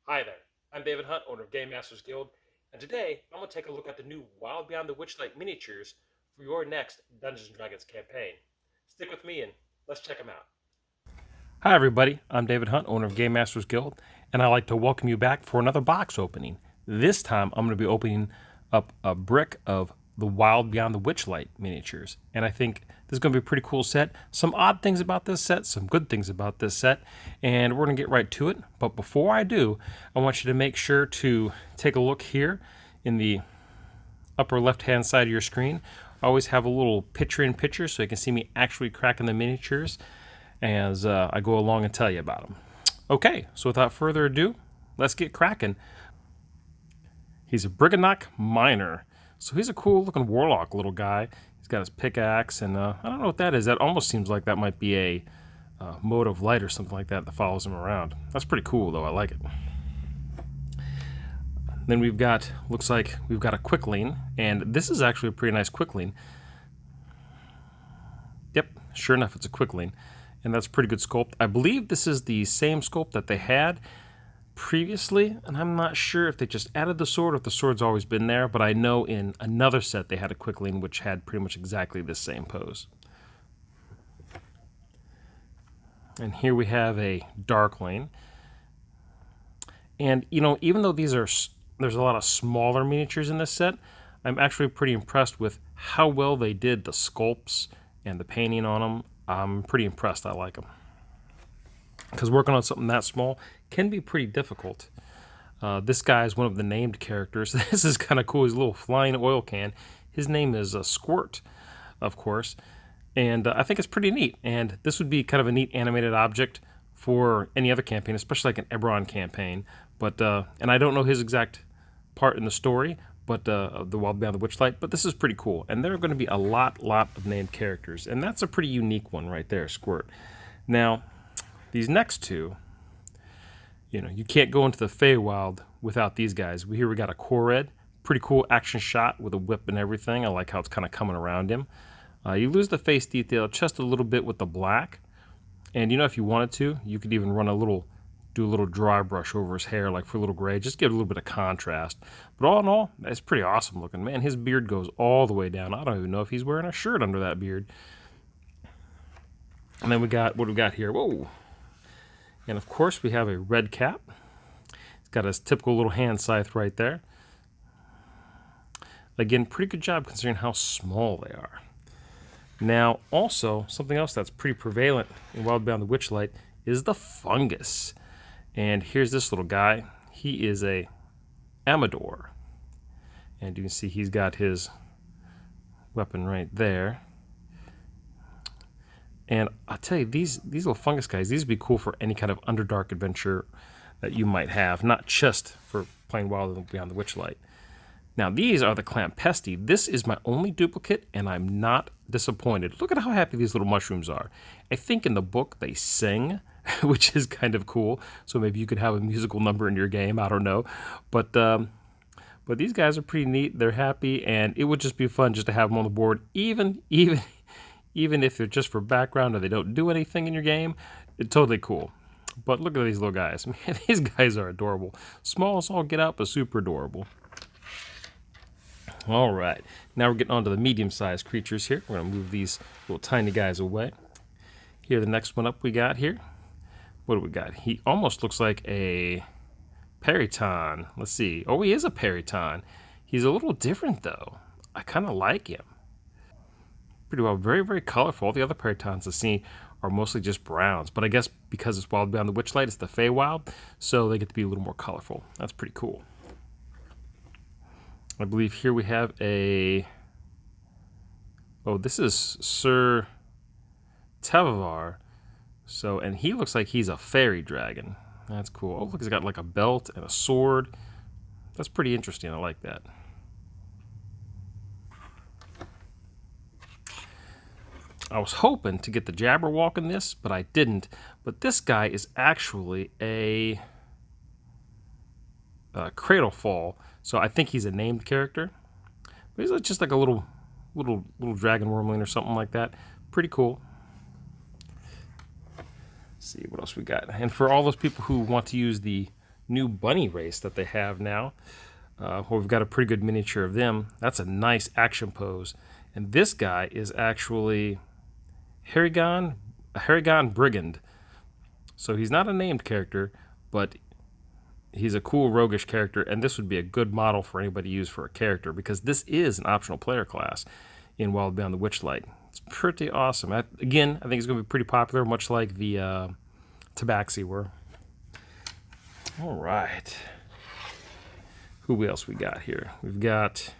Hi there, I'm David Hunt, owner of GameMasters Guild, and today I'm going to take a look at the new Wild Beyond the Witchlight miniatures for your next Dungeons & Dragons campaign. Stick with me and let's check them out. Hi everybody, I'm David Hunt, owner of GameMasters Guild, and I'd like to welcome you back for another box opening. This time I'm going to be opening up a brick of the Wild Beyond the Witchlight miniatures, and I think this is going to be a pretty cool set. Some odd things about this set, some good things about this set, and we're going to get right to it. But before I do, I want you to make sure to take a look here in the upper left-hand side of your screen. I always have a little picture-in-picture so you can see me actually cracking the miniatures as I go along and tell you about them. Okay, so without further ado, let's get cracking. He's a Briganock Miner. So he's a cool looking warlock little guy. He's got his pickaxe, and I don't know what that is. That almost seems like that might be a mode of light or something like that that follows him around. That's pretty cool though, I like it. Then we've got, looks like we've got a Quickling, and this is actually a pretty nice Quickling. Yep, sure enough, it's a Quickling, and that's a pretty good sculpt. I believe this is the same sculpt that they had previously, and I'm not sure if they just added the sword or if the sword's always been there, but I know in another set they had a Quickling which had pretty much exactly the same pose. And here we have a Darkling. And, you know, even though there's a lot of smaller miniatures in this set, I'm actually pretty impressed with how well they did the sculpts and the painting on them. I'm pretty impressed. I like them. Because working on something that small can be pretty difficult. This guy is one of the named characters. This is kind of cool. He's a little flying oil can. His name is Squirt, of course. And I think it's pretty neat. And this would be kind of a neat animated object for any other campaign, especially like an Eberron campaign. But and I don't know his exact part in the story, but the Wild Beyond the Witchlight. But this is pretty cool. And there are going to be a lot of named characters. And that's a pretty unique one right there, Squirt. Now, these next two, you know, you can't go into the Feywild without these guys. Here we got a Kored, pretty cool action shot with a whip and everything. I like how it's kind of coming around him. You lose the face detail just a little bit with the black, and you know, if you wanted to, you could even do a little dry brush over his hair, like for a little gray, just give it a little bit of contrast. But all in all, that's pretty awesome looking. Man, his beard goes all the way down. I don't even know if he's wearing a shirt under that beard. And then we got what we got here. Whoa. And of course, we have a red cap. It's got his typical little hand scythe right there. Again, pretty good job considering how small they are. Now, also, something else that's pretty prevalent in Wild Beyond the Witchlight is the Fungus. And here's this little guy. He is a Amador. And you can see he's got his weapon right there. And I'll tell you, these little fungus guys, these would be cool for any kind of Underdark adventure that you might have, not just for playing Wild Beyond the Witchlight. Now, these are the Clampesti. This is my only duplicate, and I'm not disappointed. Look at how happy these little mushrooms are. I think in the book they sing, which is kind of cool. So maybe you could have a musical number in your game. I don't know. But these guys are pretty neat. They're happy, and it would just be fun just to have them on the board, even if they're just for background or they don't do anything in your game. It's totally cool. But look at these little guys. Man, these guys are adorable. Small as all get out, but super adorable. All right, now we're getting on to the medium-sized creatures here. We're going to move these little tiny guys away. Here, the next one up we got here. What do we got? He almost looks like a Periton. Let's see. Oh, he is a Periton. He's a little different, though. I kind of like him. Pretty well. Very colorful. All the other Peritons I see are mostly just browns. But I guess because it's Wild Beyond the Witchlight, it's the Feywild, so they get to be a little more colorful. That's pretty cool. I believe here we have a... Oh, this is Sir Tavavar. So, and he looks like he's a fairy dragon. That's cool. Oh, look, he's got like a belt and a sword. That's pretty interesting. I like that. I was hoping to get the Jabberwock in this, but I didn't. But this guy is actually a Cradlefall. So I think he's a named character. But he's just like a little dragon wormling or something like that. Pretty cool. Let's see what else we got. And for all those people who want to use the new bunny race that they have now. Well, we've got a pretty good miniature of them. That's a nice action pose. And this guy is actually a Harrigan Brigand. So he's not a named character, but he's a cool roguish character, and this would be a good model for anybody to use for a character, because this is an optional player class in Wild Beyond the Witchlight. It's pretty awesome. Again, I think it's going to be pretty popular, much like the Tabaxi were. All right. Who else we got here? We've got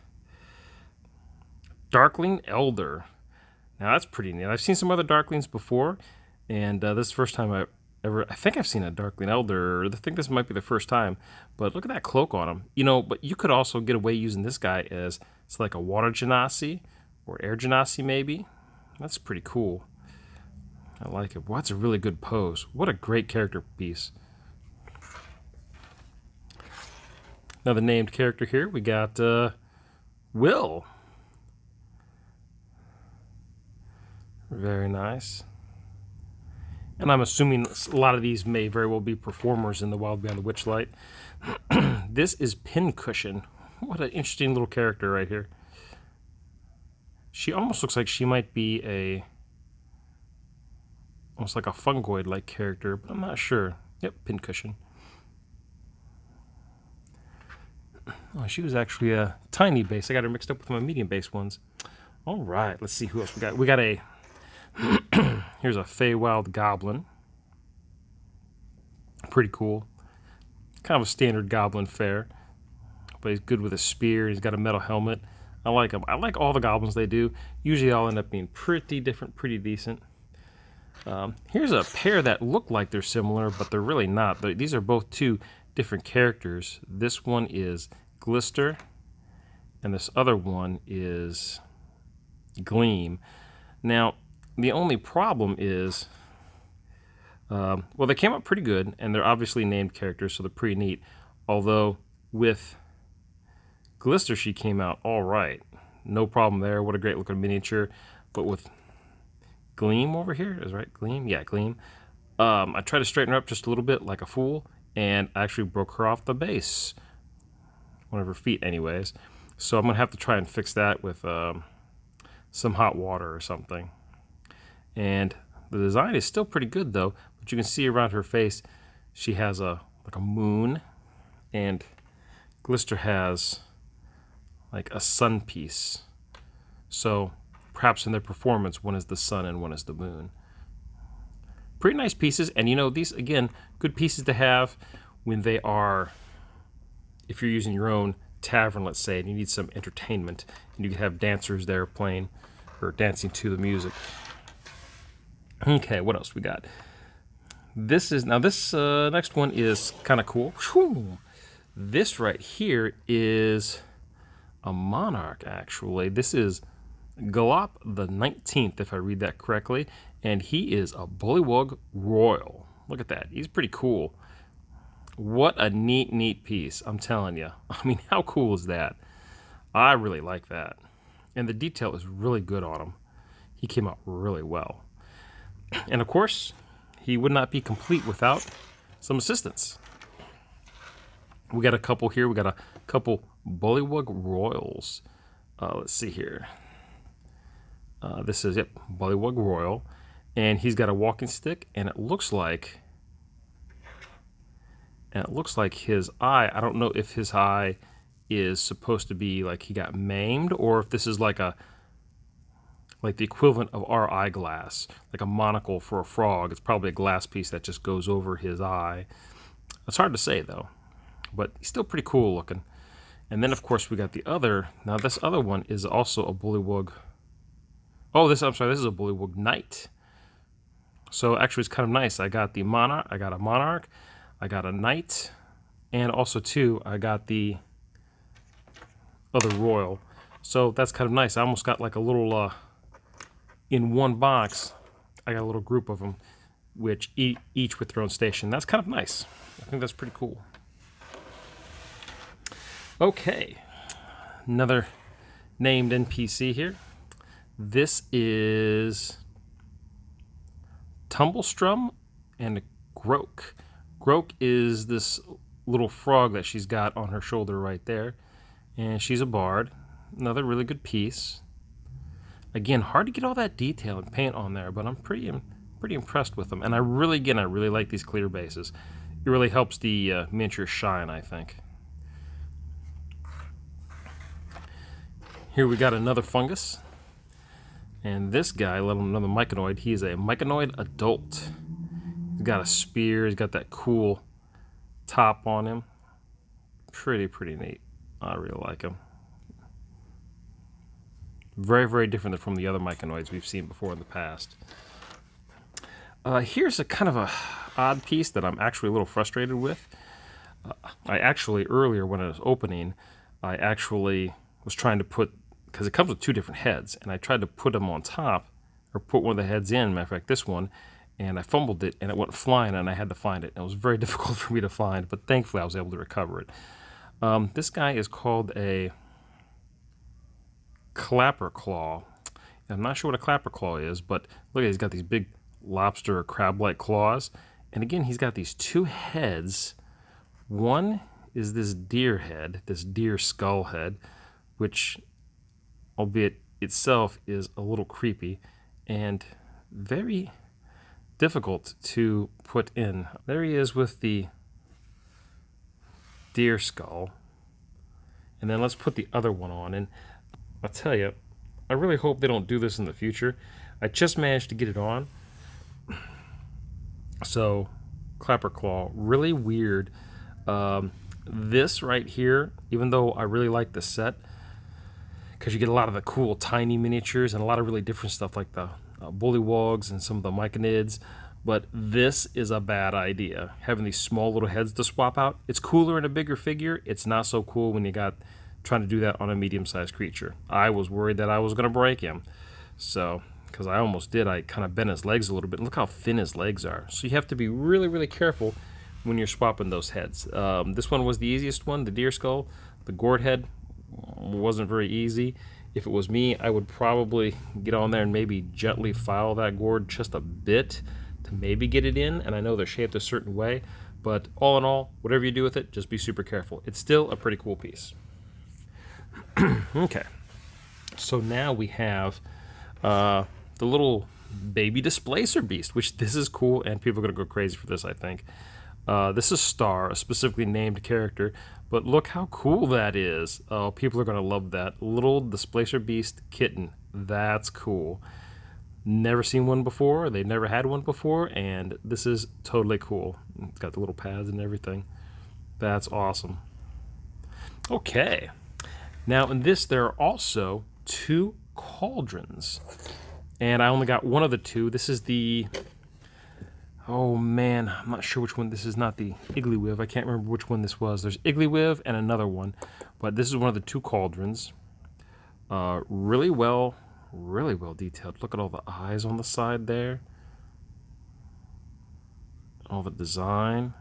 Darkling Elder. Now that's pretty neat. I've seen some other Darklings before, and this is the first time I think I've seen a Darkling Elder. I think this might be the first time, but look at that cloak on him. You know, but you could also get away using this guy as it's like a water genasi or air genasi maybe. That's pretty cool. I like it. Well, that's a really good pose. What a great character piece. Another named character here. We got Will. Very nice. And I'm assuming a lot of these may very well be performers in the Wild Beyond the Witchlight. This is Pincushion. What an interesting little character right here. She almost looks like she might be almost like a Fungoid-like character, but I'm not sure. Yep, Pincushion. Oh, she was actually a tiny base. I got her mixed up with my medium base ones. All right, let's see who else we got. We got a here's a Feywild Goblin. Pretty cool. Kind of a standard goblin fare, but he's good with a spear. He's got a metal helmet. I like him. I like all the goblins they do. Usually I'll end up being pretty different, pretty decent. Here's a pair that look like they're similar, but they're really not. These are both two different characters. This one is Glister, and this other one is Gleam. Now, the only problem is, well, they came out pretty good, and they're obviously named characters, so they're pretty neat. Although, with Glister, she came out all right. No problem there. What a great looking miniature. But with Gleam over here, is right? Gleam? Yeah, Gleam. I tried to straighten her up just a little bit like a fool, and I actually broke her off the base. One of her feet, anyways. So I'm going to have to try and fix that with some hot water or something. And the design is still pretty good, though. But you can see around her face, she has like a moon, and Glister has like a sun piece. So perhaps in their performance, one is the sun and one is the moon. Pretty nice pieces, and you know, these, again, good pieces to have when they are, if you're using your own tavern, let's say, and you need some entertainment, and you can have dancers there playing or dancing to the music. Okay, what else we got? This next one is kind of cool. Whew. This right here is a monarch, actually. This is Galop the 19th, if I read that correctly, and he is a Bullywog Royal. Look at that. He's pretty cool. What a neat piece, I'm telling you. I mean, how cool is that? I really like that. And the detail is really good on him. He came out really well. And of course, he would not be complete without some assistance. We got a couple here. We got a couple Bullywog Royals. Let's see here. This is, Bullywog Royal. And he's got a walking stick, and it looks like his eye, I don't know if his eye is supposed to be like he got maimed, or if this is like the equivalent of our eyeglass, like a monocle for a frog. It's probably a glass piece that just goes over his eye. It's hard to say, though, but he's still pretty cool looking. And then, of course, we got the other. Now, this other one is also a Bullywog. Oh, this is a Bullywog Knight. So actually, it's kind of nice. I got the monarch. I got a monarch. I got a knight, and also too, I got the other royal. So that's kind of nice. I almost got like a little. In one box, I got a little group of them, which each with their own station. That's kind of nice. I think that's pretty cool. Okay, another named NPC here. This is Tumblestrum and Groak. Groak is this little frog that she's got on her shoulder right there. And she's a bard. Another really good piece. Again, hard to get all that detail and paint on there, but I'm pretty impressed with them. And I really like these clear bases. It really helps the miniature shine, I think. Here we got another fungus. And this guy, another myconoid, he's a myconoid adult. He's got a spear, he's got that cool top on him. Pretty neat. I really like him. Very different from the other myconoids we've seen before in the past. Here's a kind of a odd piece that I'm actually a little frustrated with. I actually, earlier when I was opening, I actually was trying to put, because it comes with two different heads, and I tried to put them on top, or put one of the heads in, matter of fact this one, and I fumbled it and it went flying and I had to find it. It was very difficult for me to find, but thankfully I was able to recover it. This guy is called a clapper claw. I'm not sure what a clapper claw is, but look at, he's got these big lobster or crab-like claws, and again he's got these two heads. One is this deer head, this deer skull head, which, albeit itself, is a little creepy and very difficult to put in. There he is with the deer skull, and then let's put the other one on. And I'll tell you, I really hope they don't do this in the future. I just managed to get it on. So, clapper claw, really weird. This right here, even though I really like the set, because you get a lot of the cool tiny miniatures and a lot of really different stuff like the Bullywogs and some of the myconids, but this is a bad idea. Having these small little heads to swap out. It's cooler in a bigger figure. It's not so cool when you got trying to do that on a medium-sized creature. I was worried that I was going to break him. So, because I almost did, I kind of bent his legs a little bit. Look how thin his legs are. So you have to be really careful when you're swapping those heads. This one was the easiest one, the deer skull. The gourd head wasn't very easy. If it was me, I would probably get on there and maybe gently file that gourd just a bit to maybe get it in. And I know they're shaped a certain way, but all in all, whatever you do with it, just be super careful. It's still a pretty cool piece. Okay, so now we have the little baby Displacer beast, which this is cool, and people are going to go crazy for this, I think. This is Star, a specifically named character, but look how cool that is. Oh, people are going to love that. Little Displacer beast kitten. That's cool. Never seen one before. They never had one before, and this is totally cool. It's got the little pads and everything. That's awesome. Okay. Now, in this, there are also two Cauldrons, and I only got one of the two. This is the... Oh, man, I'm not sure which one. This is not the Igglywiv. I can't remember which one this was. There's Igglywiv and another one, but this is one of the two Cauldrons. Really well detailed. Look at all the eyes on the side there. All the design.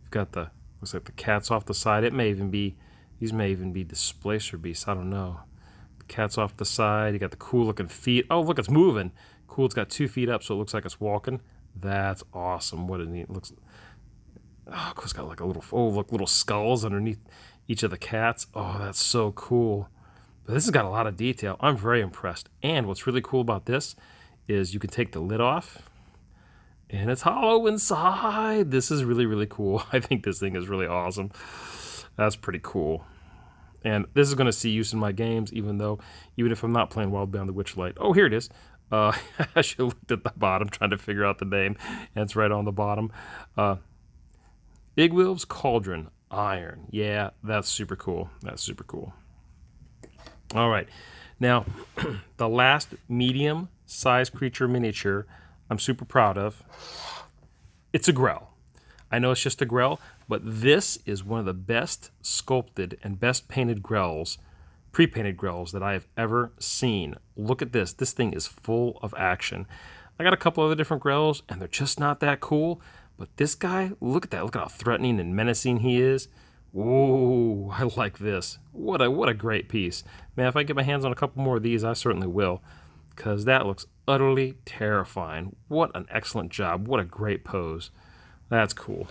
You've got the, looks like the cats off the side. It may even be, these may even be Displacer beasts. I don't know. The cat's off the side. You got the cool looking feet. Oh, look, it's moving. Cool, it's got 2 feet up, so it looks like it's walking. That's awesome. What a neat looks. Oh, it's got like a little, oh, look, little skulls underneath each of the cats. Oh, that's so cool. But this has got a lot of detail. I'm very impressed. And what's really cool about this is you can take the lid off and it's hollow inside. This is really cool. I think this thing is really awesome. That's pretty cool. And this is going to see use in my games, even if I'm not playing Wild Beyond the Witchlight. Oh, here it is. I should have looked at the bottom trying to figure out the name, and it's right on the bottom. Igglyviv's Cauldron Iron. Yeah, that's super cool. That's super cool. All right. Now, the last medium-sized creature miniature I'm super proud of. It's a Grell. I know it's just a Grell, but this is one of the best sculpted and best painted Grells, pre-painted Grells that I have ever seen. Look at this. This thing is full of action. I got a couple other different Grells, and they're just not that cool. But this guy, look at that. Look at how threatening and menacing he is. Whoa, I like this. What a great piece. Man, if I get my hands on a couple more of these, I certainly will, because that looks utterly terrifying. What an excellent job. What a great pose. That's cool.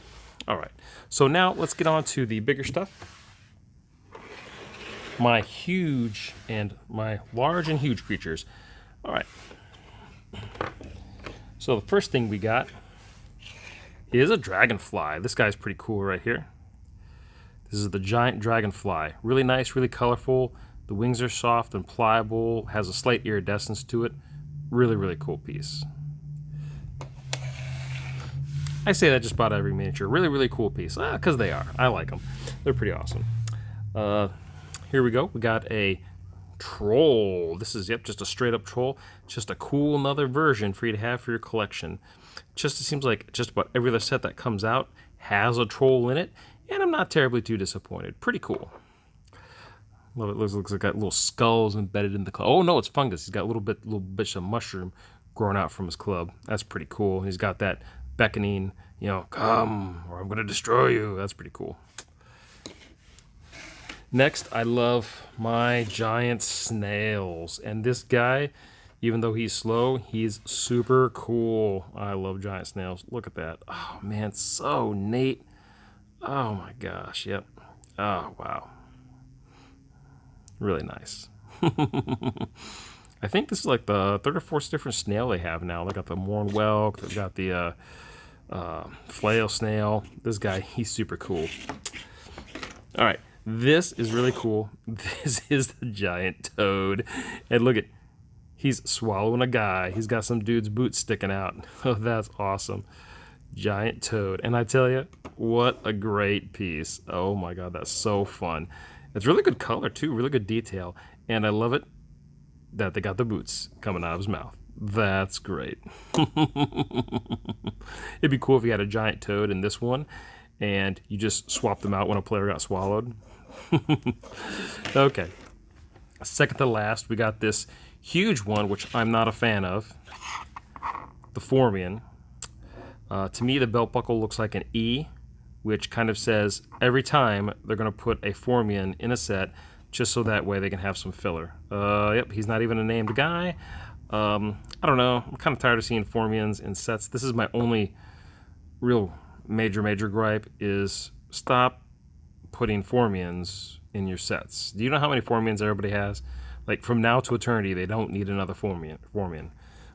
All right, so now let's get on to the bigger stuff. My large and huge creatures. All right. So the first thing we got is a Dragonfly. This guy's pretty cool right here. This is the giant Dragonfly. Really nice, really colorful. The wings are soft and pliable, has a slight iridescence to it. Really, really cool piece. I say that just about every miniature. Really, really cool piece. Because they are. I like them. They're pretty awesome. Here we go. We got a troll. This is, yep, just a straight up troll. Just a cool another version for you to have for your collection. Just it seems like just about every other set that comes out has a troll in it, and I'm not terribly too disappointed. Pretty cool. Love it. Looks like got little skulls embedded in the club. Oh no, it's Fungus. He's got little bits of mushroom growing out from his club. That's pretty cool. He's got that beckoning, you know, come or I'm gonna destroy you. That's pretty cool. Next, I love my giant snails. And this guy, even though he's slow, he's super cool. I love giant snails. Look at that. Oh, man, so neat. Oh, my gosh. Yep. Oh, wow. Really nice. I think this is like the third or fourth different snail they have now. They got the Mornwelk. They've got the flail snail. This guy, he's super cool. All right. This is really cool. This is the giant toad. And look at, he's swallowing a guy. He's got some dude's boots sticking out. Oh, that's awesome. Giant toad. And I tell you, what a great piece. Oh my God, that's so fun. It's really good color too, really good detail. And I love it that they got the boots coming out of his mouth. That's great. It'd be cool if you had a giant toad in this one and you just swapped them out when a player got swallowed. Okay. Second to last, we got this huge one, which I'm not a fan of. The Formian. To me, the belt buckle looks like an E, which kind of says every time they're going to put a Formian in a set, just so that way they can have some filler. Yep, he's not even a named guy. I don't know. I'm kind of tired of seeing Formians in sets. This is my only real major gripe is stop putting Formians in your sets. Do you know how many Formians everybody has? Like from now to eternity, they don't need another Formian.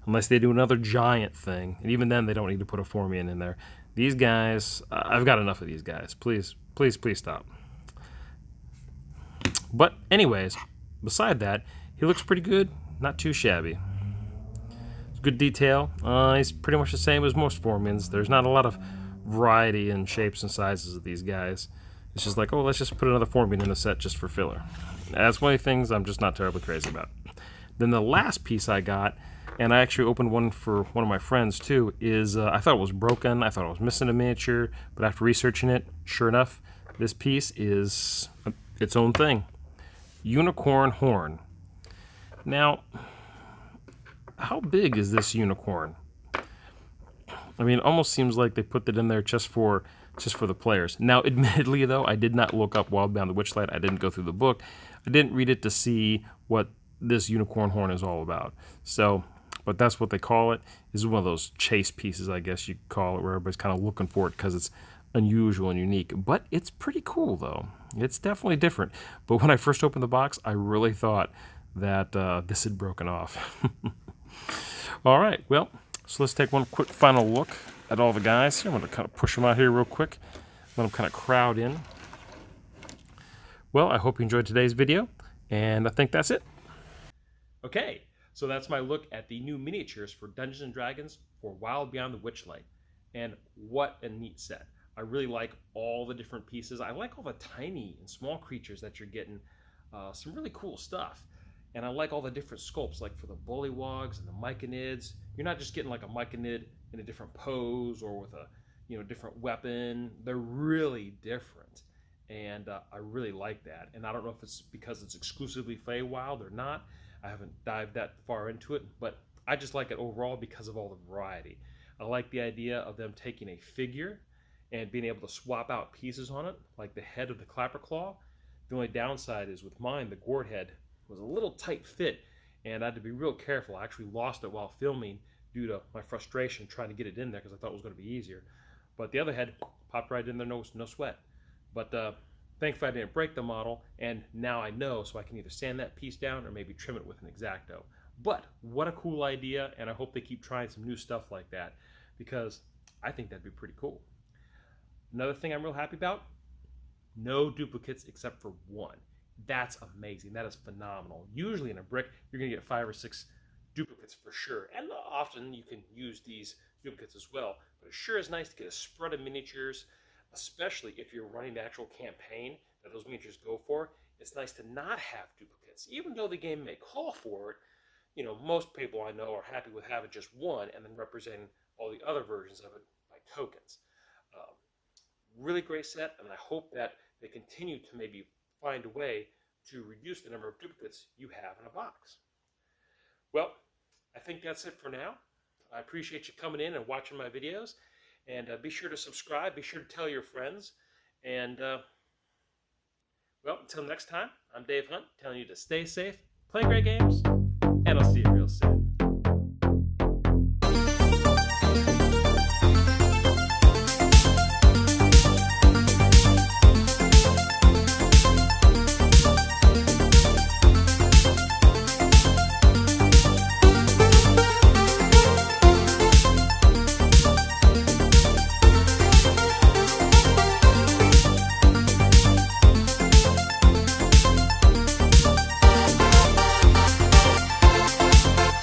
Unless they do another giant thing. And even then, they don't need to put a Formian in there. These guys, I've got enough of these guys. Please stop. But anyways, beside that, he looks pretty good. Not too shabby. Good detail. He's pretty much the same as most Formians. There's not a lot of variety in shapes and sizes of these guys. It's just like, oh, let's just put another Formian in the set just for filler. That's one of the things I'm just not terribly crazy about. Then the last piece I got, and I actually opened one for one of my friends too, is I thought it was broken. I thought it was missing a miniature, but after researching it, sure enough, this piece is its own thing. Unicorn horn. Now, how big is this unicorn? I mean, it almost seems like they put it in there just for the players. Now, admittedly, though, I did not look up Wild Beyond the Witchlight. I didn't go through the book. I didn't read it to see what this unicorn horn is all about. So, but that's what they call it. This is one of those chase pieces, I guess you could call it, where everybody's kind of looking for it because it's unusual and unique. But it's pretty cool, though. It's definitely different. But when I first opened the box, I really thought that this had broken off. All right, well, so let's take one quick final look at all the guys here. I'm going to kind of push them out here real quick. Let them kind of crowd in. Well, I hope you enjoyed today's video, and I think that's it. Okay, so that's my look at the new miniatures for Dungeons & Dragons for Wild Beyond the Witchlight. And what a neat set. I really like all the different pieces. I like all the tiny and small creatures that you're getting. Some really cool stuff. And I like all the different sculpts, like for the Bullywogs and the Myconids. You're not just getting like a Myconid in a different pose or with a different weapon. They're really different. And I really like that. And I don't know if it's because it's exclusively Feywild or not. I haven't dived that far into it, but I just like it overall because of all the variety. I like the idea of them taking a figure and being able to swap out pieces on it, like the head of the Clapperclaw. The only downside is with mine, the gourd head was a little tight fit, and I had to be real careful. I actually lost it while filming due to my frustration trying to get it in there because I thought it was going to be easier. But the other head popped right in there, no sweat. But thankfully I didn't break the model, and now I know, so I can either sand that piece down or maybe trim it with an X-Acto. But what a cool idea, and I hope they keep trying some new stuff like that, because I think that'd be pretty cool. Another thing I'm real happy about, no duplicates except for one. That's amazing. That is phenomenal. Usually in a brick, you're going to get 5 or 6 duplicates for sure. And often you can use these duplicates as well. But it sure is nice to get a spread of miniatures, especially if you're running the actual campaign that those miniatures go for. It's nice to not have duplicates. Even though the game may call for it, you know, most people I know are happy with having just one and then representing all the other versions of it by tokens. Really great set, and I hope that they continue to maybe find a way to reduce the number of duplicates you have in a box. Well, I think that's it for now. I appreciate you coming in and watching my videos, and be sure to subscribe, be sure to tell your friends, and well, until next time, I'm Dave Hunt, telling you to stay safe, play great games, and I'll see you real soon.